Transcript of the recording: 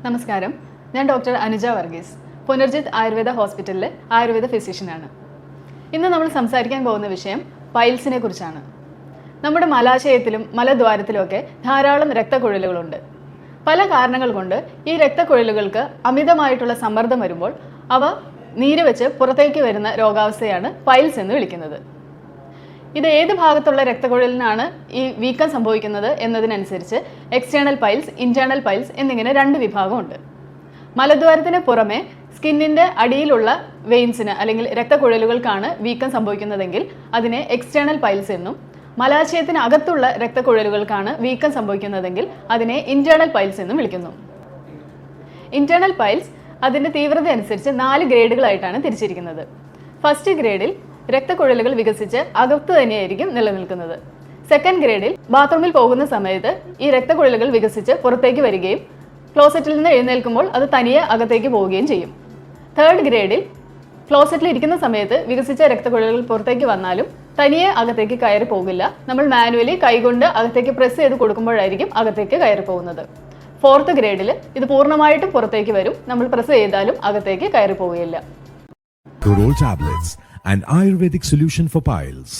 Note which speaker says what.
Speaker 1: നമസ്കാരം, ഞാൻ ഡോക്ടർ അനുജ വർഗീസ്, പുനർജിത്ത് ആയുർവേദ ഹോസ്പിറ്റലിലെ ആയുർവേദ ഫിസിഷ്യനാണ്. ഇന്ന് നമ്മൾ സംസാരിക്കാൻ പോകുന്ന വിഷയം പൈൽസിനെ കുറിച്ചാണ്. നമ്മുടെ മലാശയത്തിലും മലദ്വാരത്തിലുമൊക്കെ ധാരാളം രക്തക്കുഴലുകളുണ്ട്. പല കാരണങ്ങൾ കൊണ്ട് ഈ രക്തക്കുഴലുകൾക്ക് അമിതമായിട്ടുള്ള സമ്മർദ്ദം വരുമ്പോൾ അവ നീര് വെച്ച് പുറത്തേക്ക് വരുന്ന രോഗാവസ്ഥയാണ് പൈൽസ് എന്ന് വിളിക്കുന്നത്. ഇത് ഏത് ഭാഗത്തുള്ള രക്തക്കുഴലിനാണ് ഈ വീക്കം സംഭവിക്കുന്നത് എന്നതിനനുസരിച്ച് എക്സ്റ്റേണൽ പൈൽസ്, ഇന്റേണൽ പൈൽസ് എന്നിങ്ങനെ രണ്ട് വിഭാഗമുണ്ട്. മലദ്വാരത്തിന് പുറമെ സ്കിന്നിൻ്റെ അടിയിലുള്ള വെയിൻസിന് അല്ലെങ്കിൽ രക്തക്കുഴലുകൾക്കാണ് വീക്കം സംഭവിക്കുന്നതെങ്കിൽ അതിനെ എക്സ്റ്റേണൽ പൈൽസ് എന്നും, മലാശയത്തിന് അകത്തുള്ള രക്തക്കുഴലുകൾക്കാണ് വീക്കം സംഭവിക്കുന്നതെങ്കിൽ അതിനെ ഇന്റേണൽ പൈൽസ് എന്നും വിളിക്കുന്നു. ഇന്റേണൽ പൈൽസ് അതിൻ്റെ തീവ്രത അനുസരിച്ച് 4 ഗ്രേഡുകളായിട്ടാണ് തിരിച്ചിരിക്കുന്നത്. ഫസ്റ്റ് ഗ്രേഡിൽ രക്തക്കുഴലുകൾ വികസിച്ച് അകത്ത് തന്നെയായിരിക്കും നിലനിൽക്കുന്നത്. സെക്കൻഡ് ഗ്രേഡിൽ ബാത്റൂമിൽ പോകുന്ന സമയത്ത് ഈ രക്തക്കുഴലുകൾ വികസിച്ച് പുറത്തേക്ക് വരികയും ക്ലോസറ്റിൽ നിന്ന് എഴുന്നേൽക്കുമ്പോൾ അത് തനിയെ അകത്തേക്ക് പോവുകയും ചെയ്യും. തേർഡ് ഗ്രേഡിൽ ക്ലോസറ്റിൽ ഇരിക്കുന്ന സമയത്ത് വികസിച്ച രക്തക്കുഴലുകൾ പുറത്തേക്ക് വന്നാലും തനിയെ അകത്തേക്ക് കയറി പോകില്ല. നമ്മൾ മാനുവലി കൈകൊണ്ട് അകത്തേക്ക് പ്രസ് ചെയ്ത് കൊടുക്കുമ്പോഴായിരിക്കും അകത്തേക്ക് കയറി പോകുന്നത്. ഫോർത്ത് ഗ്രേഡിൽ ഇത് പൂർണ്ണമായിട്ടും പുറത്തേക്ക് വരും. നമ്മൾ പ്രസ് ചെയ്താലും അകത്തേക്ക് കയറി പോവുകയില്ല.
Speaker 2: Torol tablets, an Ayurvedic solution for piles.